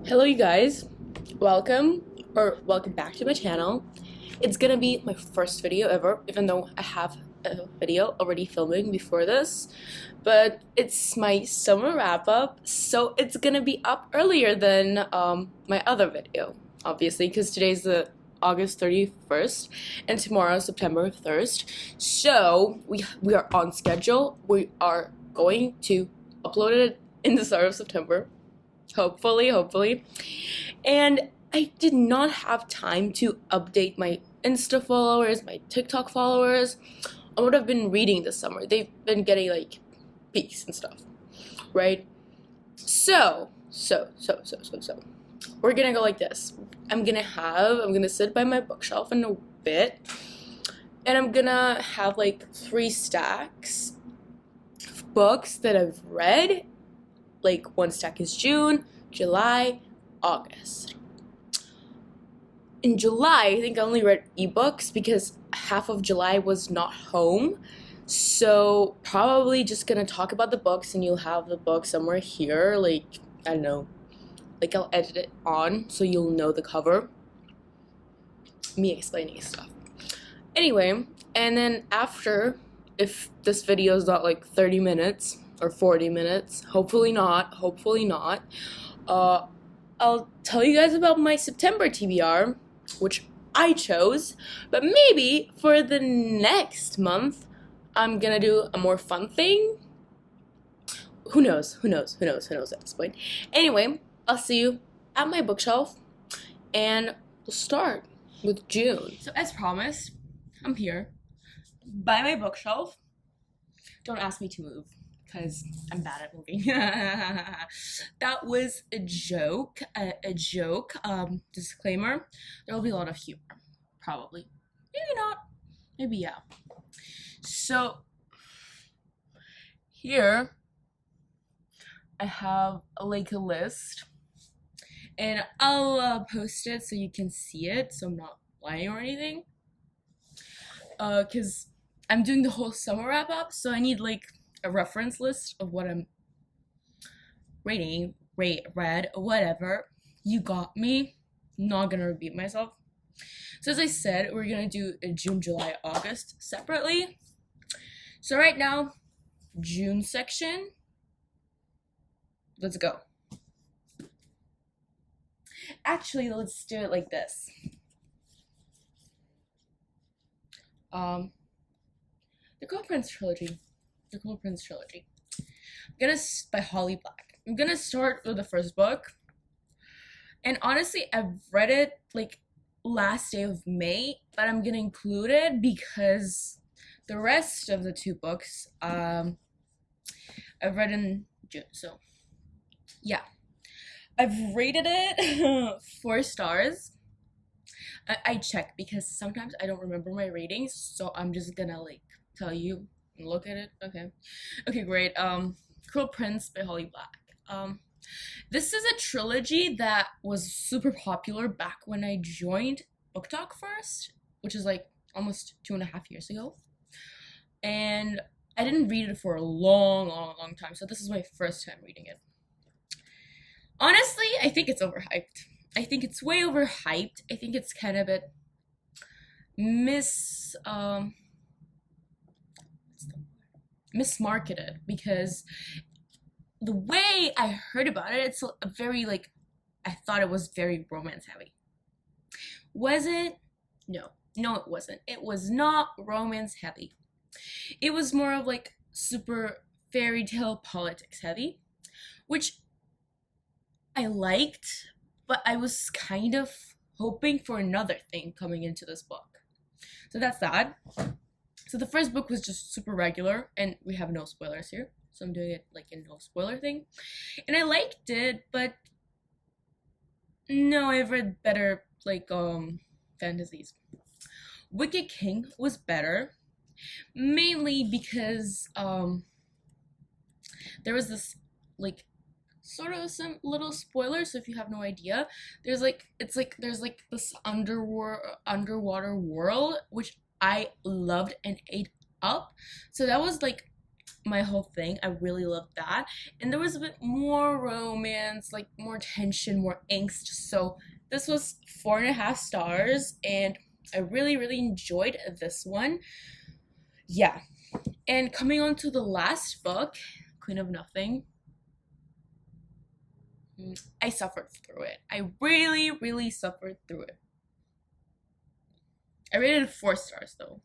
Hello you guys, welcome back to my channel. It's gonna be my first video ever, even though I have a video already filming before this, but it's my summer wrap up, so it's gonna be up earlier than my other video, obviously, because today's the August 31st and tomorrow September 1st, so we are on schedule. We are going to upload it in the start of September. Hopefully. And I did not have time to update my Insta followers, my TikTok followers on what I've been reading this summer. They've been getting like peaks and stuff, right? So. We're gonna go like this. I'm gonna sit by my bookshelf in a bit, and I'm gonna have like 3 stacks of books that I've read. Like, one stack is June, July, August. In July, I think I only read ebooks because half of July was not home. So probably just gonna talk about the books, and you'll have the book somewhere here. Like, I don't know. Like, I'll edit it on so you'll know the cover. Me explaining stuff. Anyway, and then after, if this video is not like 30 minutes, or 40 minutes, hopefully not, I'll tell you guys about my September TBR, which I chose, but maybe for the next month, I'm gonna do a more fun thing. Who knows at this point. Anyway, I'll see you at my bookshelf, and we'll start with June. So as promised, I'm here by my bookshelf. Don't ask me to move, because I'm bad at moving. That was a joke. Disclaimer. There will be a lot of humor, probably. Maybe not. Maybe yeah. So here I have like a list, and I'll post it so you can see it, so I'm not lying or anything. Because I'm doing the whole summer wrap up, so I need like a reference list of what I'm read, whatever. You got me. Not gonna repeat myself. So as I said, we're gonna do a June, July, August separately. So right now, June section. Let's go. Actually, let's do it like this. The Girl Prince trilogy. By Holly Black. I'm gonna start with the first book. And honestly, I've read it like last day of May, but I'm gonna include it because the rest of the 2 books I've read in June. So yeah. I've rated it 4 stars. I check because sometimes I don't remember my ratings, so I'm just gonna like tell you. Look at it. Okay, great. Cruel Prince by Holly Black. This is a trilogy that was super popular back when I joined Book Talk first, which is like almost 2.5 years ago. And I didn't read it for a long time, so this is my first time reading it. Honestly, I think it's overhyped. I think it's way overhyped. I think it's kind of a bit mismarketed, because the way I heard about it, it's a very like, I thought it was very romance heavy. Was it? No, it wasn't. It was not romance heavy. It was more of like super fairy tale politics heavy, which I liked, but I was kind of hoping for another thing coming into this book. So that's that. So the first book was just super regular, and we have no spoilers here, so I'm doing it like in no spoiler thing. And I liked it, but no, I've read better like fantasies. Wicked King was better, mainly because there was this like sort of some little spoilers, so if you have no idea, there's like this underwater world which I loved and ate up. So that was like my whole thing. I really loved that. And there was a bit more romance, like more tension, more angst. So this was 4.5 stars, and I really, really enjoyed this one. Yeah. And coming on to the last book, Queen of Nothing, I suffered through it. I really, really suffered through it. I rated it 4 stars though.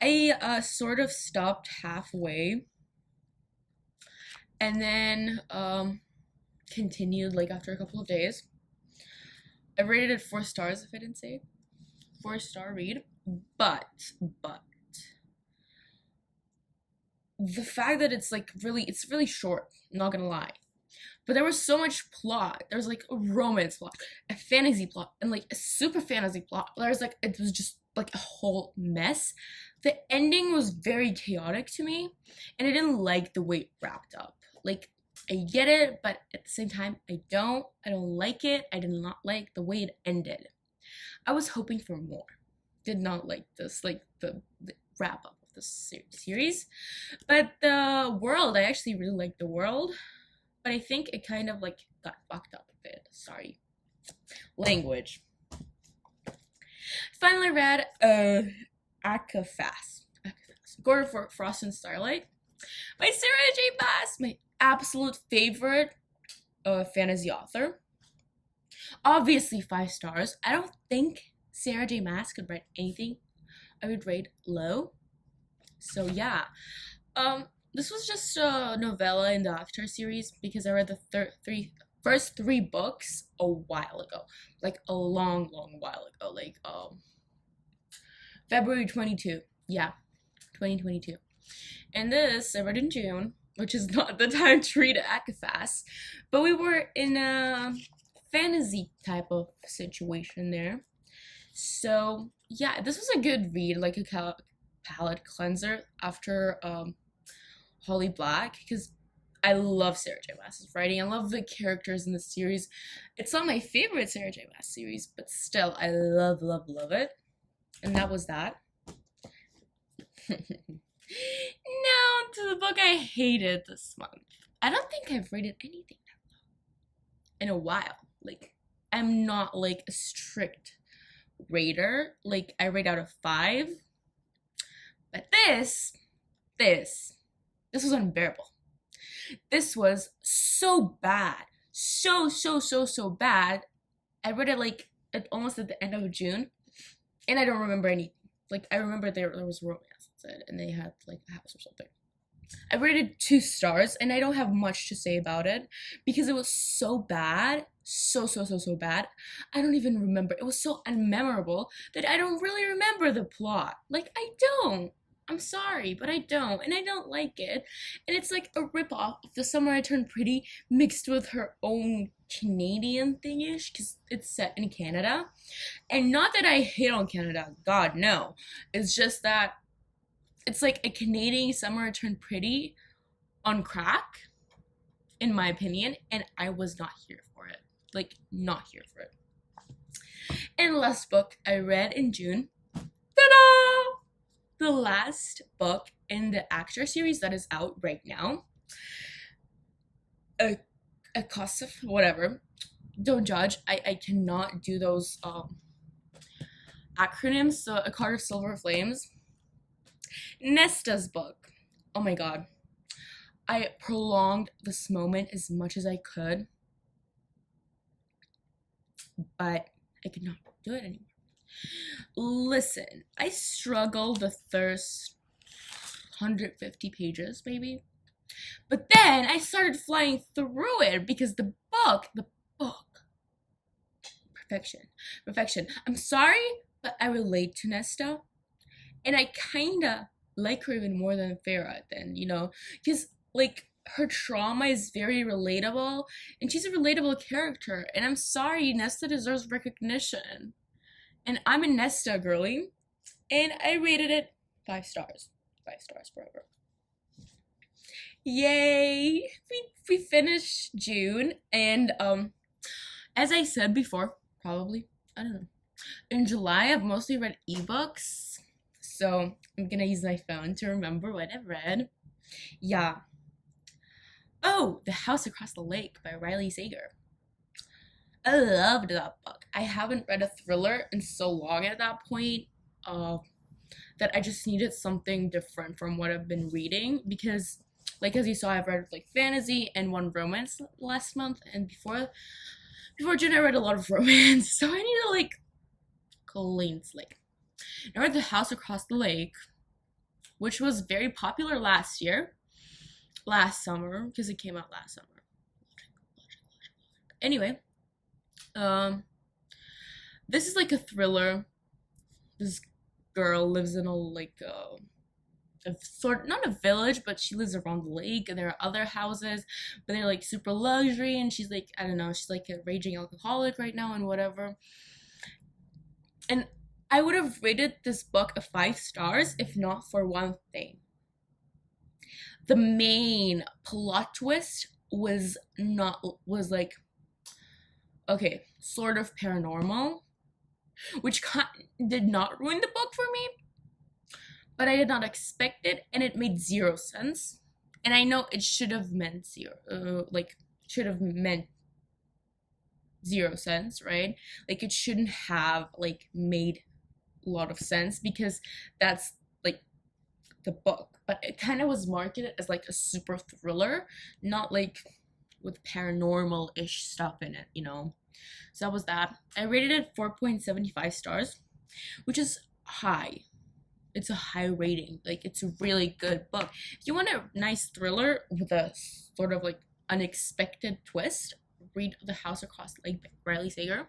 I sort of stopped halfway and then continued like after a couple of days. I rated it 4 stars if I didn't say 4-star read, but the fact that it's really short, I'm not gonna lie. But there was so much plot. There was like a romance plot, a fantasy plot, and like a super fantasy plot. It was just like a whole mess. The ending was very chaotic to me, and I didn't like the way it wrapped up. Like, I get it, but at the same time, I don't. I don't like it. I did not like the way it ended. I was hoping for more. Did not like this, like the wrap up of the series. But the world, I actually really liked the world. But I think it kind of like got fucked up a bit. Sorry. Language. Finally read Akafas. Gordon for Frost and Starlight by Sarah J. Maas, my absolute favorite fantasy author. Obviously 5 stars. I don't think Sarah J. Maas could write anything I would rate low. So yeah. This was just a novella in the Octar series because I read the first 3 books a while ago. Like a long, long while ago. Like February 22. Yeah. 2022. And this I read in June, which is not the time to read Akafas, but we were in a fantasy type of situation there. So yeah, this was a good read, like a palate cleanser after Holly Black, because I love Sarah J. Maas's writing. I love the characters in the series. It's not my favorite Sarah J. Maas series, but still, I love, love, love it. And that was that. Now to the book I hated this month. I don't think I've rated anything that low in a while. Like, I'm not like a strict rater. Like, I rate out of 5. But this was unbearable. This was so bad. So bad. I read it like almost at the end of June. And I don't remember anything. Like, I remember there was romance, and they had like a house or something. I rated 2 stars, and I don't have much to say about it because it was so bad. So bad. I don't even remember. It was so unmemorable that I don't really remember the plot. Like, I don't. I'm sorry, but I don't, and I don't like it. And it's like a ripoff of The Summer I Turned Pretty mixed with her own Canadian thingish, because it's set in Canada. And not that I hate on Canada, God, no. It's just that it's like a Canadian Summer I Turned Pretty on crack, in my opinion, and I was not here for it. Like, not here for it. And the last book I read in June, ta-da! The last book in the Actor series that is out right now. A cost of whatever. Don't judge. I cannot do those acronyms. So A Card of Silver Flames. Nesta's book. Oh my god. I prolonged this moment as much as I could, but I could not do it anymore. Listen, I struggled the first 150 pages, maybe. But then I started flying through it because the book, perfection. I'm sorry, but I relate to Nesta. And I kinda like her even more than Farah then, because, like, her trauma is very relatable, and she's a relatable character. And I'm sorry, Nesta deserves recognition. And I'm a Nesta girly, and I rated it 5 stars. 5 stars forever. Yay! We finished June, and as I said before, probably, I don't know. In July, I've mostly read ebooks, so I'm gonna use my phone to remember what I've read. Yeah. Oh, The House Across the Lake by Riley Sager. I loved that book. I haven't read a thriller in so long at that point. Uh, that I just needed something different from what I've been reading because, like as you saw, I've read like fantasy and one romance last month, and before June I read a lot of romance, so I need to like clean slate. I read The House Across the Lake, which was very popular last summer because it came out last summer. Anyway, um, this is like a thriller. This girl lives in a sort not a village, but she lives around the lake, and there are other houses, but they're like super luxury, and she's like, I don't know, she's like a raging alcoholic right now and whatever. And I would have rated this book a 5 stars if not for one thing. The main plot twist was like, okay, sort of paranormal, which did not ruin the book for me, but I did not expect it, and it made zero sense. And I know it should have meant should have meant 0 cents, right? Like it shouldn't have like made a lot of sense because that's like the book, but it kind of was marketed as like a super thriller, not like with paranormal-ish stuff in it, you know. So that was that. I rated it 4.75 stars, which is high. It's a high rating. Like it's a really good book. If you want a nice thriller with a sort of like unexpected twist, read The House Across the Lake by Riley Sager.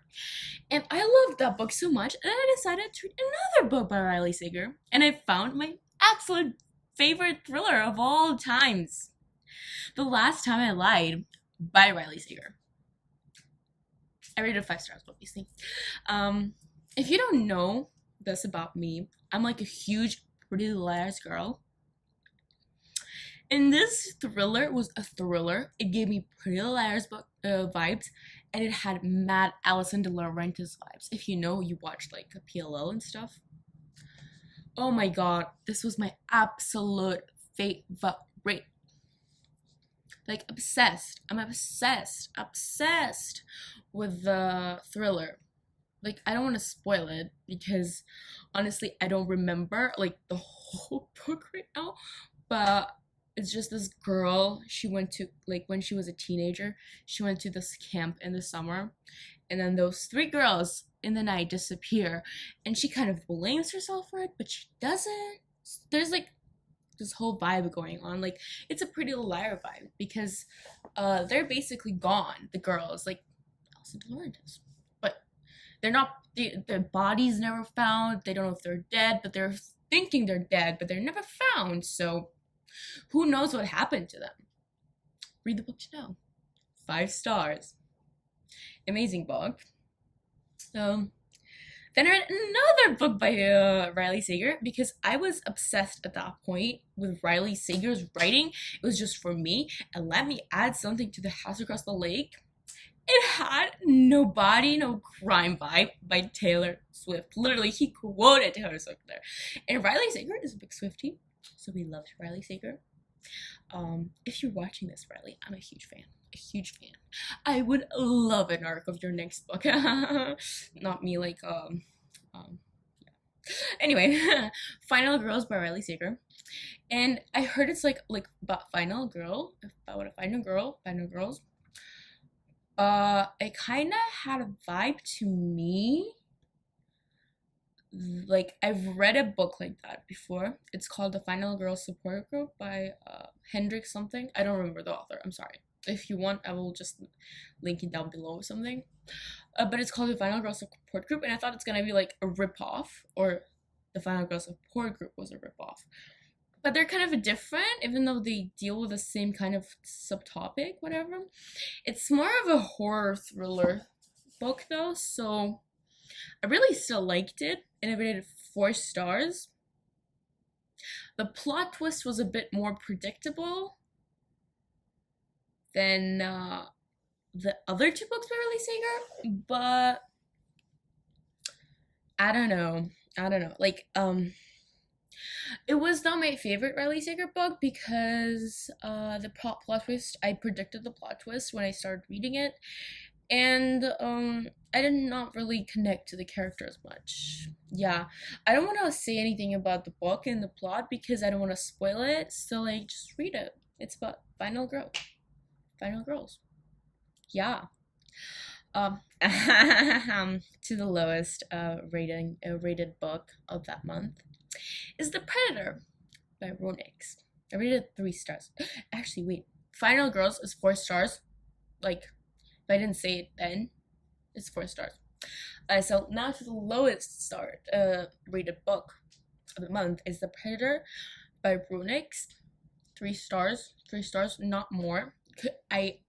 And I loved that book so much, and I decided to read another book by Riley Sager, and I found my absolute favorite thriller of all times. The Last Time I Lied by Riley Sager. I rated 5 stars, obviously. If you don't know this about me, I'm like a huge Pretty Little Liars girl. And this thriller was a thriller. It gave me Pretty Little Liars book vibes, and it had mad Alison De Laurentiis vibes. If you know, you watched like a PLL and stuff. Oh my god, this was my absolute favorite. Like obsessed. I'm obsessed with the thriller. Like I don't want to spoil it because honestly I don't remember like the whole book right now, but it's just this girl, she went to like when she was a teenager, she went to this camp in the summer, and then those 3 girls in the night disappear, and she kind of blames herself for it, but she doesn't. There's like this whole vibe going on, like it's a Pretty Little Liar vibe because they're basically gone, the girls, like Alison De Laurentiis, but they're not, their bodies never found. They don't know if they're dead, but they're thinking they're dead, but they're never found. So who knows what happened to them? Read the book to know. 5 stars. Amazing book. Then I read another book by Riley Sager because I was obsessed at that point with Riley Sager's writing. It was just for me. And let me add something to The House Across the Lake. It had No Body, No Crime vibe by Taylor Swift. Literally, he quoted Taylor Swift there. And Riley Sager is a big Swiftie, so we loved Riley Sager. If you're watching this, Riley, I'm a huge fan. A huge fan. I would love an arc of your next book. Not me, like, yeah. Anyway, Final Girls by Riley Sager. And I heard it's like about Final Girl, about a Final Girl, Final Girls. It kind of had a vibe to me. Like I've read a book like that before. It's called The Final Girl Support Group by Hendrik something. I don't remember the author. I'm sorry. If you want, I will just link it down below or something. But it's called The Final Girl Support Group, and I thought it's gonna be like a rip-off, or The Final Girl Support Group was a rip-off. But they're kind of different, even though they deal with the same kind of subtopic, whatever. It's more of a horror thriller book though, so I really still liked it, and I rated it 4 stars. The plot twist was a bit more predictable than the other 2 books by Riley Sager, but I don't know. Like, It was not my favorite Riley Sager book because the plot twist, I predicted the plot twist when I started reading it, and I did not really connect to the characters much. Yeah, I don't want to say anything about the book and the plot because I don't want to spoil it, so like just read it. It's about final girls. Yeah. To the lowest rated book of that month is The Predator by Ronix. I rated it 3 stars. Actually, wait. Final Girls is 4 stars. Like, if I didn't say it then, it's 4 stars. So now to the lowest rated book of the month is The Predator by Ronix. 3 stars. 3 stars, not more. I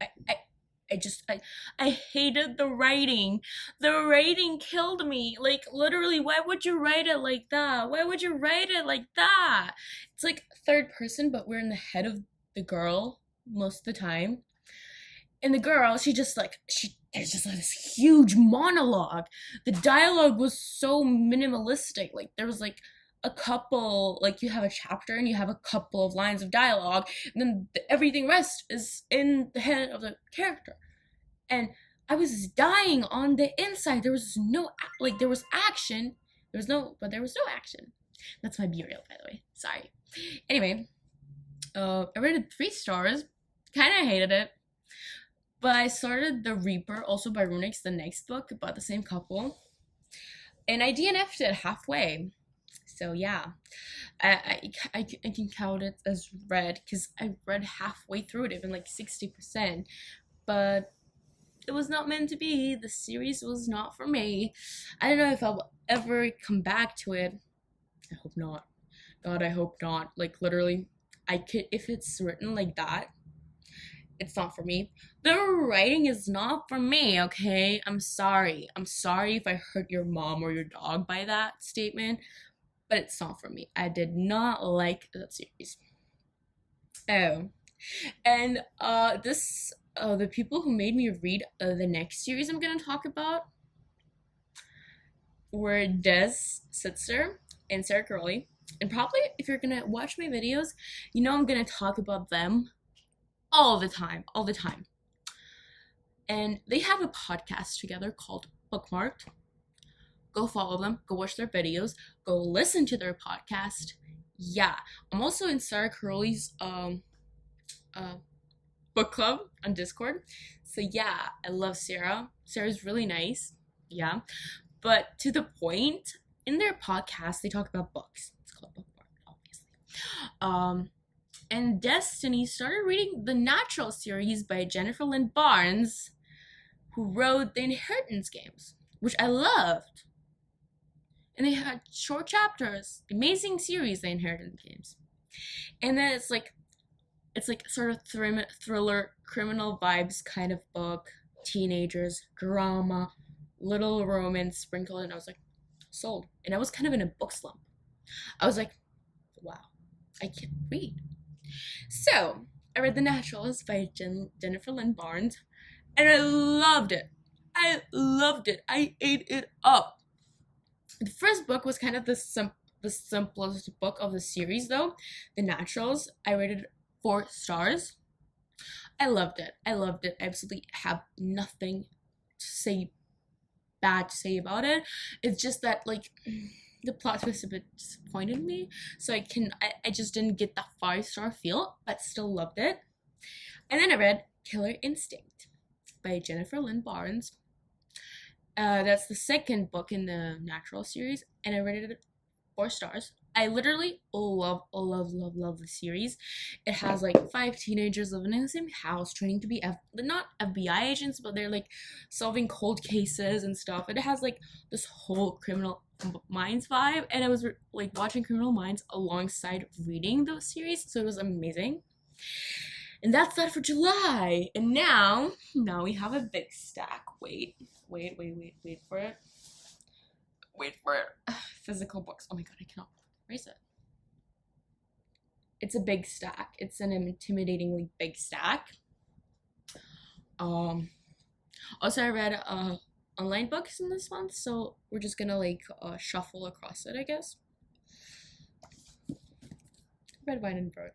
hated the writing. The writing killed me. Like literally, why would you write it like that? Why would you write it like that? It's like third person, but we're in the head of the girl most of the time. And the girl, there's just like this huge monologue. The dialogue was so minimalistic. Like there was like a couple, like you have a chapter and you have a couple of lines of dialogue, and then everything rest is in the head of the character. And I was dying on the inside. There was no, like there was action. There was no action. That's my B-reel, by the way. Sorry. Anyway, I rated 3 stars. Kind of hated it. But I started The Reaper, also by Runix, the next book about the same couple. And I DNF'd it halfway. So yeah, I can count it as read because I read halfway through it, even like 60%. But it was not meant to be. The series was not for me. I don't know if I'll ever come back to it. I hope not. God, I hope not. Like literally, I could, if it's written like that, it's not for me. The writing is not for me, okay? I'm sorry. I'm sorry if I hurt your mom or your dog by that statement, but it's not for me. I did not like that series. Oh. And the people who made me read the next series I'm gonna talk about were Des Sitzer and Sarah Curley. And probably if you're gonna watch my videos, you know I'm gonna talk about them all the time. And they have a podcast together called Bookmarked. Go follow them, go watch their videos, go listen to their podcast. Yeah, I'm also in Sarah Curley's book club on Discord. So yeah, I love Sarah. Sarah's really nice. Yeah. But to the point, in their podcast, they talk about books. It's called Bookmark, obviously. And Destiny started reading the Natural series by Jennifer Lynn Barnes, who wrote the Inheritance games, which I loved. And they had short chapters. Amazing series, the Inheritance games. And then it's like sort of thriller, criminal vibes kind of book. Teenagers, drama, little romance sprinkled, and I was like, sold. And I was kind of in a book slump. I was like, wow, I can't read. So I read The Naturalist by Jennifer Lynn Barnes, and I loved it. I ate it up. The first book was kind of the simplest book of the series, though. The Naturals, I rated 4 stars. I loved it. I absolutely have nothing bad to say about it. It's just that like the plot twist a bit disappointed me, so I just didn't get that 5-star feel, but still loved it. And then I read Killer Instinct by Jennifer Lynn Barnes. That's the second book in the Natural series, and I rated it 4 stars. I literally love the series. It has like 5 teenagers living in the same house, training to be not FBI agents, but they're like solving cold cases and stuff. It has like this whole Criminal Minds vibe, and I was like watching Criminal Minds alongside reading those series, so it was amazing. And that's that for July. And now we have a big stack. Wait for it. Physical books. Oh my god, I cannot erase it. It's a big stack. It's an intimidatingly big stack. Also I read online books in this month, so we're just gonna like shuffle across it, I guess. Red Wine and Bird.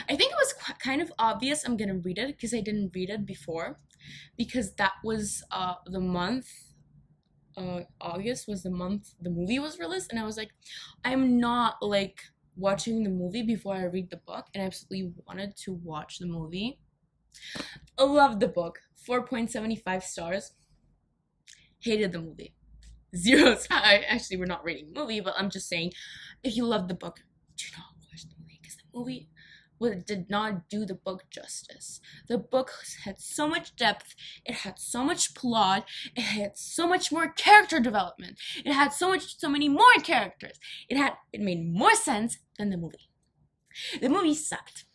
I think it was kind of obvious I'm gonna read it because I didn't read it before, because that was the month. August was the month the movie was released, and I was like, I'm not like watching the movie before I read the book, and I absolutely wanted to watch the movie. I loved the book. 4.75 stars. Hated the movie. 0 stars. Actually, we're not rating the movie, but I'm just saying, if you love the book, do not watch the movie because the movie did not do the book justice. The book had so much depth, it had so much plot, it had so much more character development, it had so many more characters. It made more sense than the movie. The movie sucked.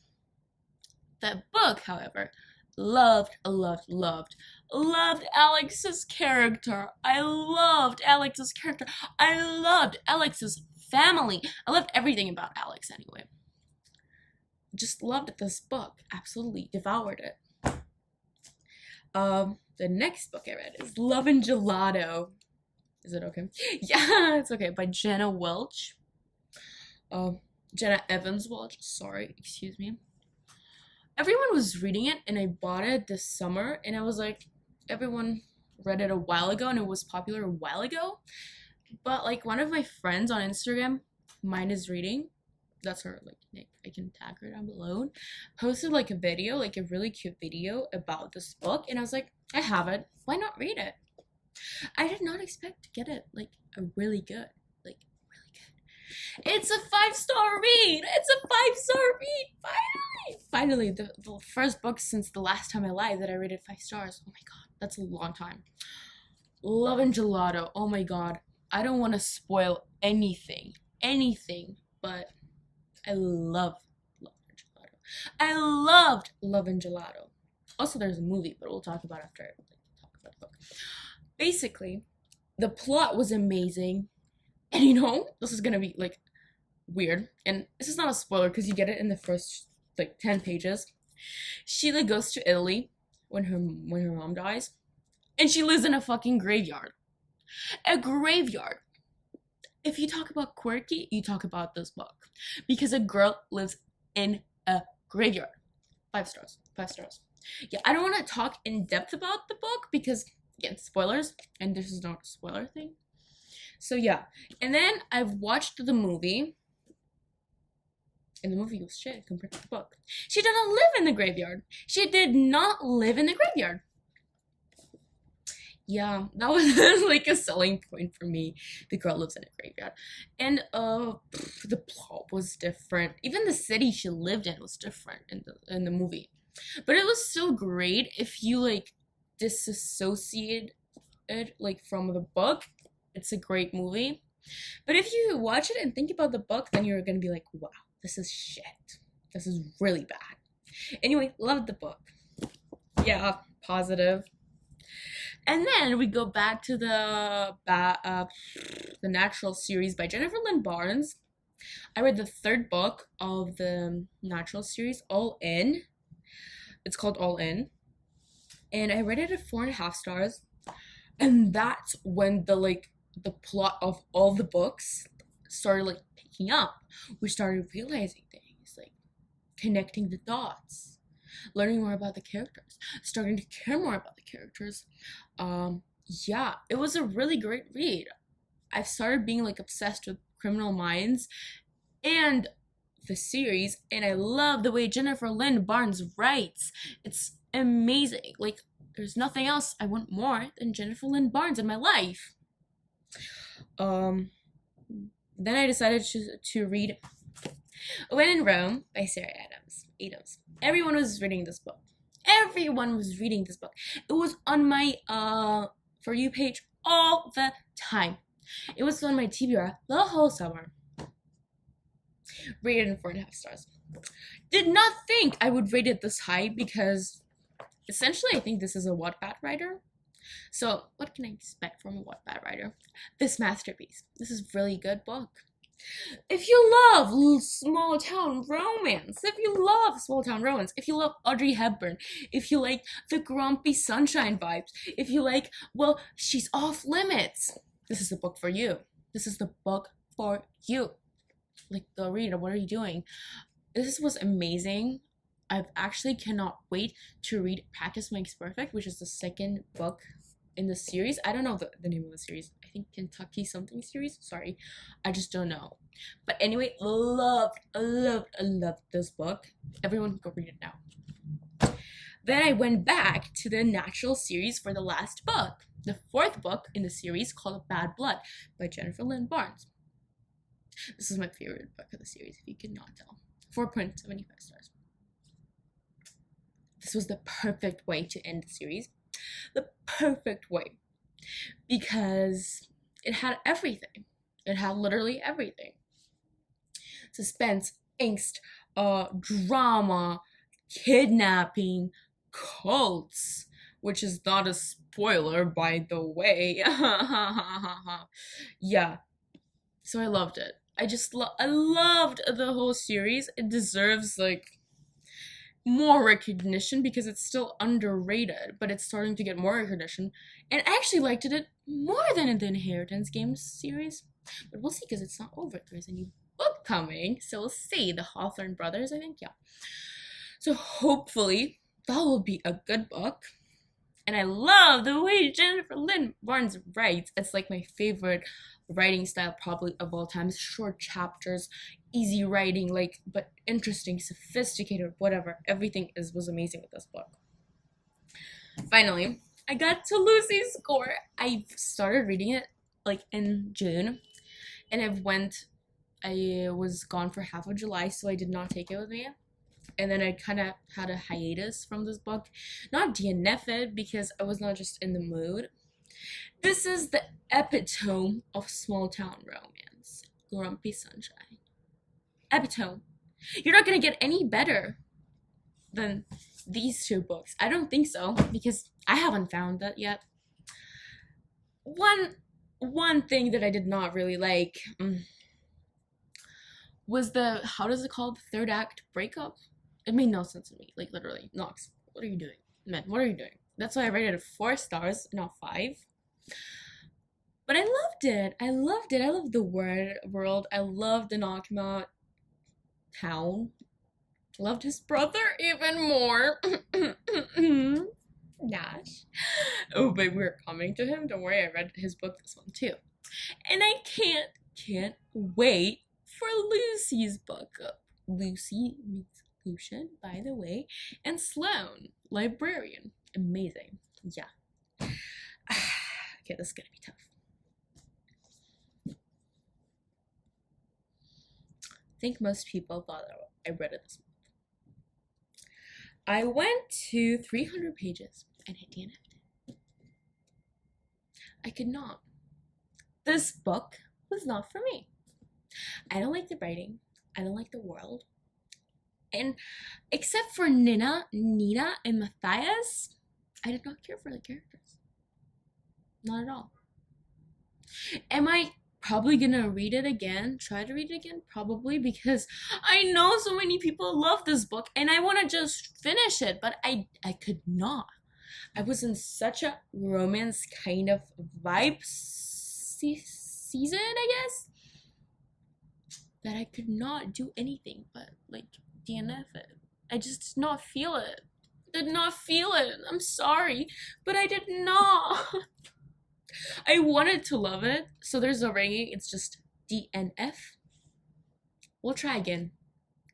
The book, however, loved Alex's character. I loved Alex's character. I loved Alex's family. I loved everything about Alex anyway. Just loved this book. Absolutely devoured it. The next book I read is Love and Gelato. Is it okay? Yeah, it's okay. By Jenna Welch. Jenna Evans Welch. Sorry, excuse me. Everyone was reading it, and I bought it this summer, and I was like, everyone read it a while ago, and it was popular a while ago. But like one of my friends on Instagram, Mine is Reading, that's her like nick, I can tag her down below, posted like a video, like a really cute video about this book, and I was like, I have it, why not read it? I did not expect to get it like a really good. It's a 5-star read. It's a 5-star read. Finally, the first book since the last time I lied that I rated 5 stars. Oh my god, that's a long time. Love and Gelato. Oh my god, I don't want to spoil anything, but I love Love and Gelato. I loved Love and Gelato. Also, there's a movie, but we'll talk about after I talk about the book. Basically, the plot was amazing. And you know, this is gonna be like weird, and this is not a spoiler because you get it in the first like 10 pages. Sheila goes to Italy when her mom dies, and she lives in a fucking graveyard. A graveyard. If you talk about quirky, you talk about this book, because a girl lives in a graveyard. 5 stars. 5 stars. Yeah, I don't want to talk in depth about the book because again, spoilers, and this is not a spoiler thing. So yeah, and then I've watched the movie, and the movie was shit compared to the book. She did not live in the graveyard. She did not live in the graveyard. Yeah, that was like a selling point for me. The girl lives in a graveyard. And the plot was different. Even the city she lived in was different in the movie. But it was still great if you like disassociate it like from the book. It's a great movie. But if you watch it and think about the book, then you're gonna be like, wow, this is shit. This is really bad. Anyway, loved the book. Yeah, positive. And then we go back to the Natural series by Jennifer Lynn Barnes. I read the 3rd book of the Natural series, All In. It's called All In. And I read it at 4.5 stars. And that's when the plot of all the books started like picking up. We started realizing things, like connecting the dots, learning more about the characters, starting to care more about the characters. Yeah, it was a really great read. I've started being like obsessed with Criminal Minds and the series, and I love the way Jennifer Lynn Barnes writes. It's amazing. Like, there's nothing else I want more than Jennifer Lynn Barnes in my life. Then I decided to read When in Rome by Sarah Adams. Everyone was reading this book. It was on my For You page all the time. It was on my TBR the whole summer. Rated 4.5 stars. Did not think I would rate it this high because essentially I think this is a Wattpad writer. So what can I expect from a Wattpad writer? This masterpiece. This is a really good book. If you love small town romance, if you love Audrey Hepburn, if you like the grumpy sunshine vibes, if you like, well, she's off limits, this is the book for you. This is the book for you. Like, the reader, what are you doing? This was amazing. I've actually cannot wait to read Practice Makes Perfect, which is the second book in the series. I don't know the name of the series. I think Kentucky something series. Sorry, I just don't know. But anyway, loved this book. Everyone go read it now. Then I went back to the Natural series for the last book, the fourth book in the series called Bad Blood by Jennifer Lynn Barnes. This is my favorite book of the series, if you could not tell. 4.75 stars. This was the perfect way to end the series. The perfect way. Because it had everything. It had literally everything. Suspense, angst, drama, kidnapping, cults, which is not a spoiler, by the way. Yeah. So I loved it. I loved the whole series. It deserves like more recognition because it's still underrated, but it's starting to get more recognition. And I actually liked it more than the Inheritance Games series. But we'll see because it's not over. There's a new book coming, so we'll see. The Hawthorne brothers, I think, yeah. So hopefully that will be a good book. And I love the way Jennifer Lynn Barnes writes. It's like my favorite writing style probably of all time. Short chapters, easy writing, like, but interesting, sophisticated, whatever. Everything was amazing with this book. Finally, I got to Lucy's Score. I started reading it like in June, and I was gone for half of July, so I did not take it with me. And then I kind of had a hiatus from this book. Not DNF it because I was not just in the mood. This is the epitome of small town romance. Grumpy Sunshine. Epitome. You're not going to get any better than these two books. I don't think so because I haven't found that yet. One thing that I did not really like was how does it called? Third act breakup? It made no sense to me. Like, literally. Nox, what are you doing? Man, what are you doing? That's why I rated it 4 stars, not 5. But I loved it. I loved it. I loved the world. I loved the Knockout town. Loved his brother even more. Nash. Oh, but we're coming to him. Don't worry, I read his book, this one too. And I can't wait for Lucy's book. Lucy meets Lucian, by the way, and Sloane, librarian. Amazing. Yeah. Okay, this is gonna be tough. I think most people thought I read it this month. I went to 300 pages and hit DNF. I could not. This book was not for me. I don't like the writing. I don't like the world. And except for Nina, and Matthias, I did not care for the characters. Not at all. Am I probably gonna read it again? Try to read it again? Probably, because I know so many people love this book and I want to just finish it, but I could not. I was in such a romance kind of vibe season, I guess, that I could not do anything but like DNF it. I just did not feel it. Did not feel it. I'm sorry, but I did not. I wanted to love it, so there's no ranking. It's just DNF. We'll try again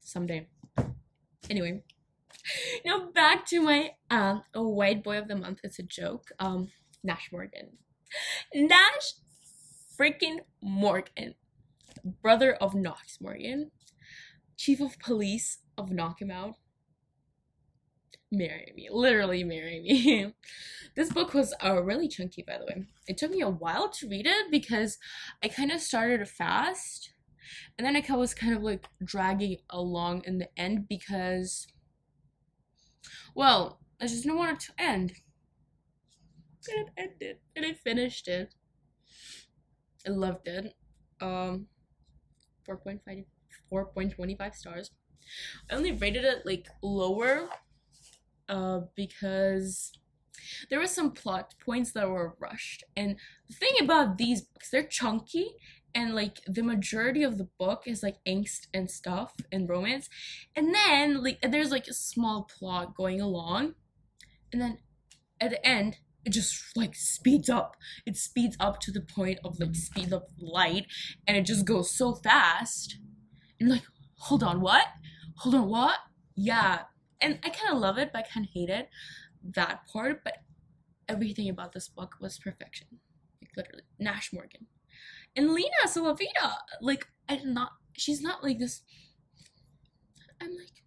someday. Anyway, now back to my a white boy of the month. It's a joke. Nash Morgan. Nash freaking Morgan, brother of Knox Morgan, chief of police of Knockout. Marry me, literally marry me. This book was really chunky, by the way. It took me a while to read it because I kind of started fast and then I was kind of like dragging along in the end because, well, I just didn't want it to end. And it ended and I finished it. I loved it. 4.25 stars. I only rated it like lower because there were some plot points that were rushed. And the thing about these books, they're chunky, and like the majority of the book is like angst and stuff and romance. And then like there's like a small plot going along. And then at the end, it just like speeds up. It speeds up to the point of like speed of light, and it just goes so fast. And like, hold on, what? Hold on, what? Yeah. And I kind of love it, but I kind of hate it. That part, but everything about this book was perfection. Like literally, Nash Morgan. And Lena Solavita, like I did not. She's not like this. I'm like,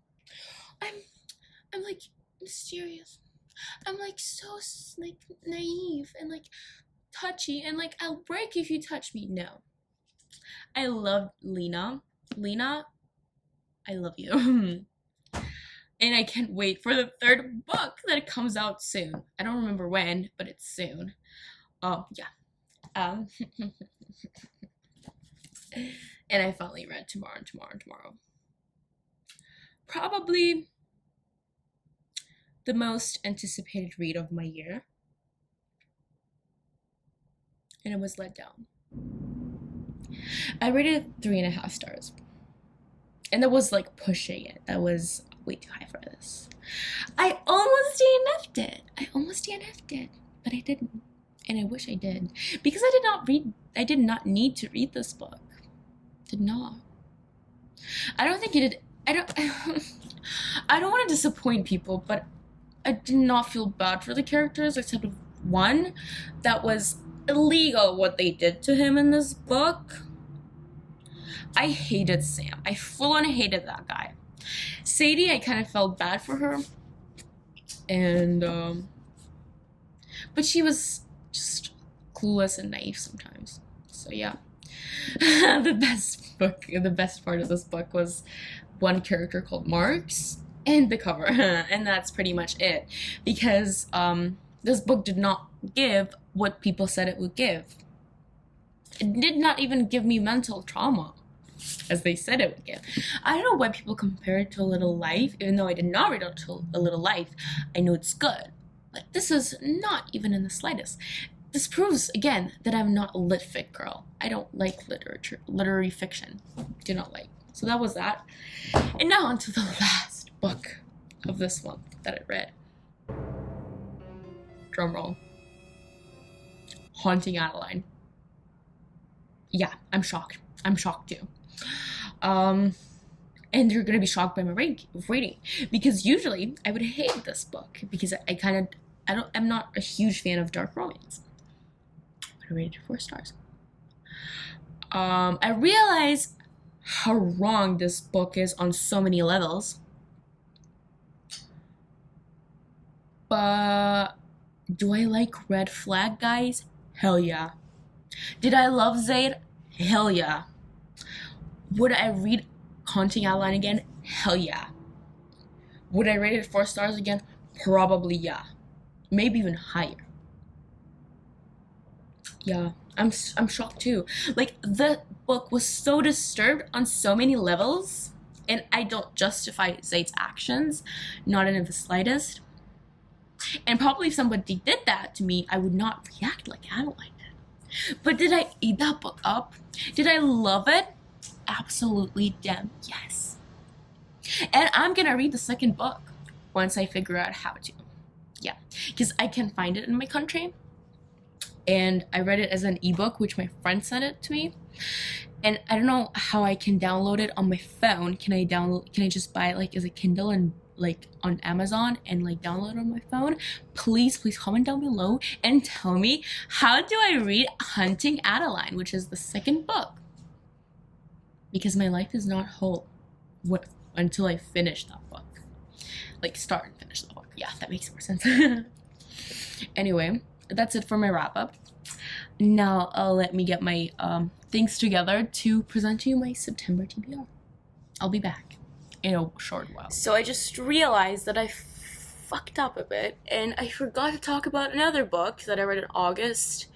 I'm like mysterious. I'm like so like naive and like touchy and like I'll break if you touch me. No, I love Lena. Lena, I love you. And I can't wait for the third book that comes out soon. I don't remember when, but it's soon. Yeah. And I finally read Tomorrow and Tomorrow and Tomorrow. Probably the most anticipated read of my year. And it was let down. I rated 3.5 stars. And that was like pushing it. That was way too high for this. I almost DNF'd it. But I didn't. And I wish I did. Because I did not need to read this book. Did not. I don't think it did. I don't want to disappoint people, but I did not feel bad for the characters, except one that was illegal what they did to him in this book. I hated Sam. I full on hated that guy. Sadie, I kind of felt bad for her. And, but she was just clueless and naive sometimes. So yeah. The best part of this book was one character called Marks and the cover. And that's pretty much it. Because, this book did not give what people said it would give. It did not even give me mental trauma, as they said it would give. I don't know why people compare it to A Little Life, even though I did not read it to A Little Life. I know it's good, but this is not even in the slightest. This proves, again, that I'm not a lit fic girl. I don't like literary fiction. Do not like. So that was that. And now on to the last book of this month that I read. Drumroll. Haunting Adeline. Yeah, I'm shocked. I'm shocked too. And you're gonna be shocked by my rating, because usually I would hate this book because I'm not a huge fan of dark romance. But I rated it 4 stars. I realize how wrong this book is on so many levels, but do I like red flag guys? Hell yeah. Did I love Zayd? Hell yeah. Would I read Haunting Adeline again? Hell yeah. Would I rate it 4 stars again? Probably yeah. Maybe even higher. Yeah, I'm shocked too. Like, the book was so disturbed on so many levels, and I don't justify Zayd's actions, not in the slightest. And probably if somebody did that to me, I would not react like Adeline did. But did I eat that book up? Did I love it? Absolutely damn yes. And I'm gonna read the second book once I figure out how to. Yeah, because I can find it in my country. And I read it as an ebook, which my friend sent it to me. And I don't know how I can download it on my phone. Can I just buy it like as a Kindle and like on Amazon and like download it on my phone? Please comment down below and tell me, how do I read Haunting Adeline, which is the second book? Because my life is not whole until I finish that book. Like, start and finish the book. Yeah, that makes more sense. Anyway, that's it for my wrap up. Now, let me get my things together to present to you my September TBR. I'll be back in a short while. So I just realized that I fucked up a bit, and I forgot to talk about another book that I read in August,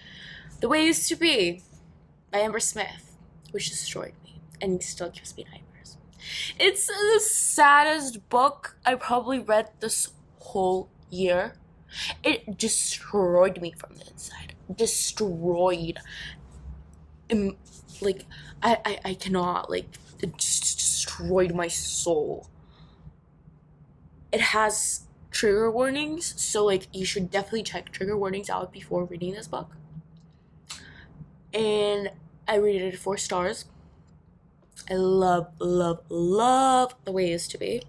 The Way It Used to Be by Amber Smith, which destroyed me and still gives me nightmares. It's the saddest book I probably read this whole year. It destroyed me from the inside. Destroyed. Like, I cannot, like, it just destroyed my soul. It has trigger warnings, so, like, you should definitely check trigger warnings out before reading this book. And I rated it 4 stars. I love, love, love the way it is to be.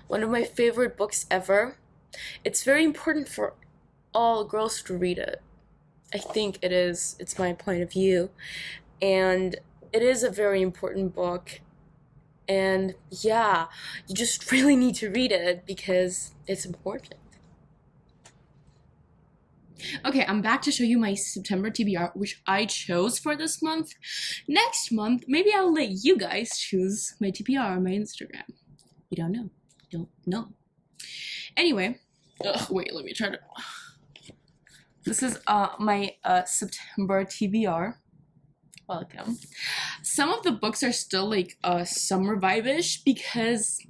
One of my favorite books ever. It's very important for all girls to read it. I think it is. It's my point of view. And it is a very important book. And yeah, you just really need to read it because it's important. Okay, I'm back to show you my September TBR, which I chose for this month. Next month, maybe I'll let you guys choose my TBR on my Instagram. You don't know. Don't know. Anyway, wait, let me try to... This is my September TBR. Welcome. Some of the books are still like summer vibe-ish because,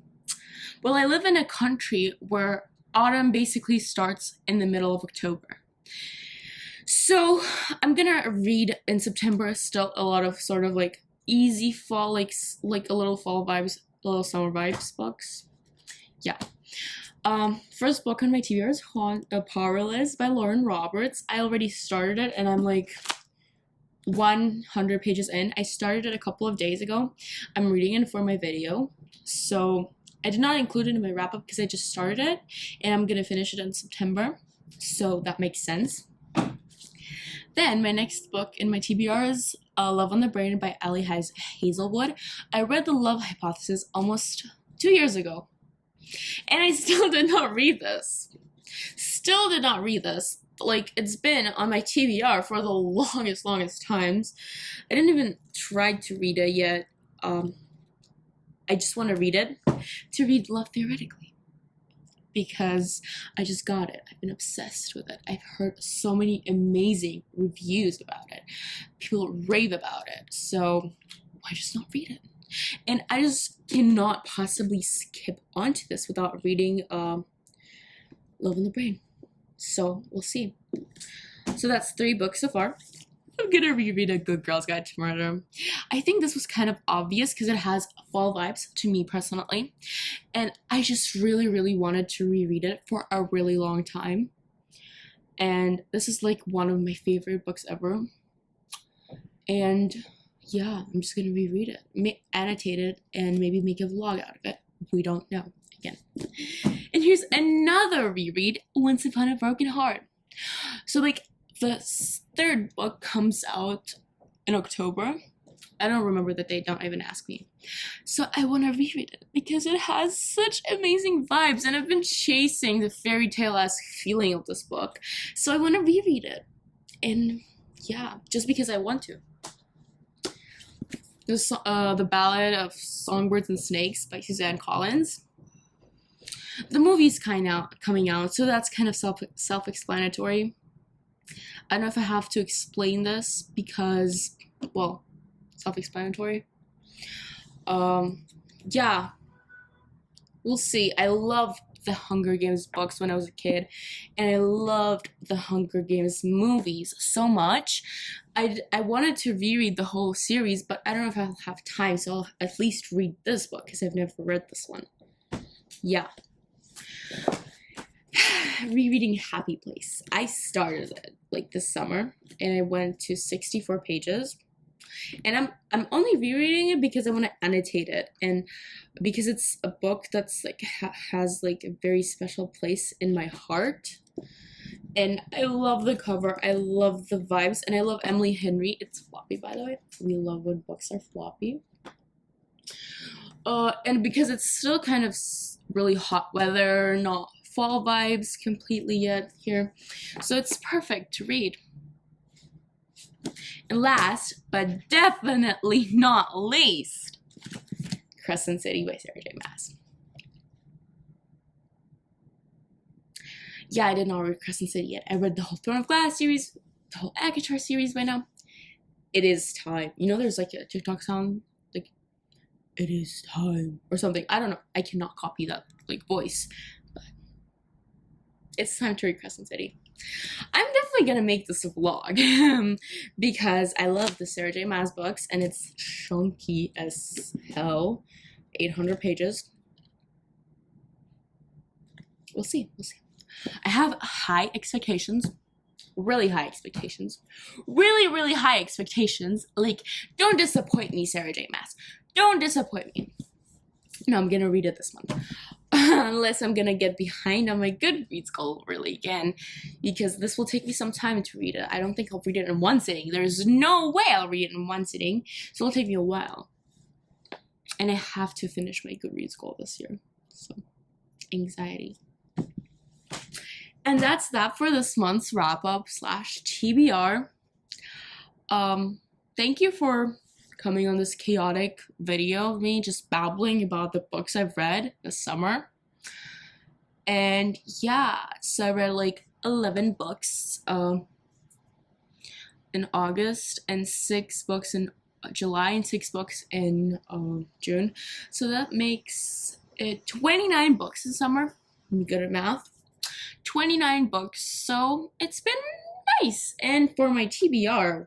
well, I live in a country where autumn basically starts in the middle of October. So I'm gonna read in September still a lot of sort of like easy fall, like a little fall vibes, a little summer vibes books. Yeah. First book on my TBR is Powerless by Lauren Roberts. I already started it and I'm like 100 pages in. I started it a couple of days ago. I'm reading it for my video. So I did not include it in my wrap up because I just started it and I'm gonna finish it in September. So that makes sense. Then my next book in my TBR is Love on the Brain by Allie Hazelwood. I read The Love Hypothesis almost 2 years ago. And I still did not read this. Still did not read this. Like, it's been on my TBR for the longest times. I didn't even try to read it yet. I just want to read it to read Love Theoretically. Because I just got it. I've been obsessed with it. I've heard so many amazing reviews about it. People rave about it. So why just not read it? And I just cannot possibly skip onto this without reading Love on the Brain. So we'll see. So that's 3 books so far. I'm gonna reread A Good Girl's Guide to Murder. I think this was kind of obvious because it has fall vibes to me personally. And I just really wanted to reread it for a really long time. And this is like one of my favorite books ever. And yeah, I'm just gonna reread it, annotate it, and maybe make a vlog out of it. We don't know. Again. And here's another reread, Once Upon a Broken Heart. So like the 3rd book comes out in October. I don't remember the date, don't even ask me. So I want to reread it because it has such amazing vibes and I've been chasing the fairy tale-esque feeling of this book. So I want to reread it. And yeah, just because I want to. There's The Ballad of Songbirds and Snakes by Suzanne Collins. The movie's coming out, so that's kind of self-explanatory. I don't know if I have to explain this because, well, self-explanatory. Yeah, we'll see. I loved the Hunger Games books when I was a kid, and I loved the Hunger Games movies so much. I wanted to reread the whole series, but I don't know if I'll have time, so I'll at least read this book because I've never read this one. Yeah. Rereading Happy Place. I started it like this summer and I went to 64 pages. And I'm only rereading it because I want to annotate it and because it's a book that's like has like a very special place in my heart. And I love the cover, I love the vibes, and I love Emily Henry. It's floppy, by the way. We love when books are floppy. And because it's still kind of really hot weather, not fall vibes completely yet here, so it's perfect to read. And last but definitely not least, Crescent City by Sarah J. Maas. Yeah, I did not read Crescent City yet. I read the whole Throne of Glass series, the whole Akatar series by now. It is time. You know, there's like a TikTok song, like, it is time, or something. I don't know. I cannot copy that, like, voice. But it's time to read Crescent City. I'm definitely gonna make this a vlog because I love the Sarah J Maas books and it's chunky as hell. 800 pages. We'll see. I have high expectations. Really high expectations. Really high expectations. Like, don't disappoint me, Sarah J Maas. Don't disappoint me. No, I'm gonna read it this month. Unless I'm gonna get behind on my Goodreads goal really again, because this will take me some time to read it. I don't think I'll read it in one sitting. There's no way I'll read it in one sitting, so it'll take me a while. And I have to finish my Goodreads goal this year. So, anxiety. And that's that for this month's wrap-up / TBR. Thank you for coming on this chaotic video of me just babbling about the books I've read this summer. And yeah, so I read like 11 books in August and 6 books in July and 6 books in June. So that makes it 29 books in summer. I'm good at math. 29 books, so it's been nice. And for my TBR,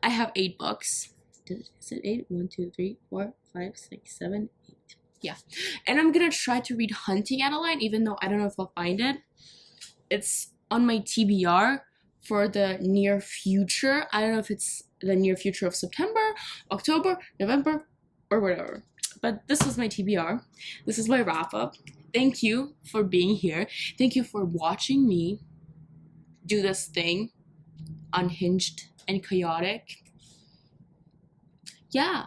I have 8 books. Is it 8? 1, 2, 3, 4, 5, 6, 7, 8. Yeah. And I'm gonna try to read Hunting Adeline, even though I don't know if I'll find it. It's on my TBR for the near future. I don't know if it's the near future of September, October, November, or whatever. But this was my TBR. This is my wrap-up. Thank you for being here. Thank you for watching me do this thing, unhinged and chaotic. Yeah.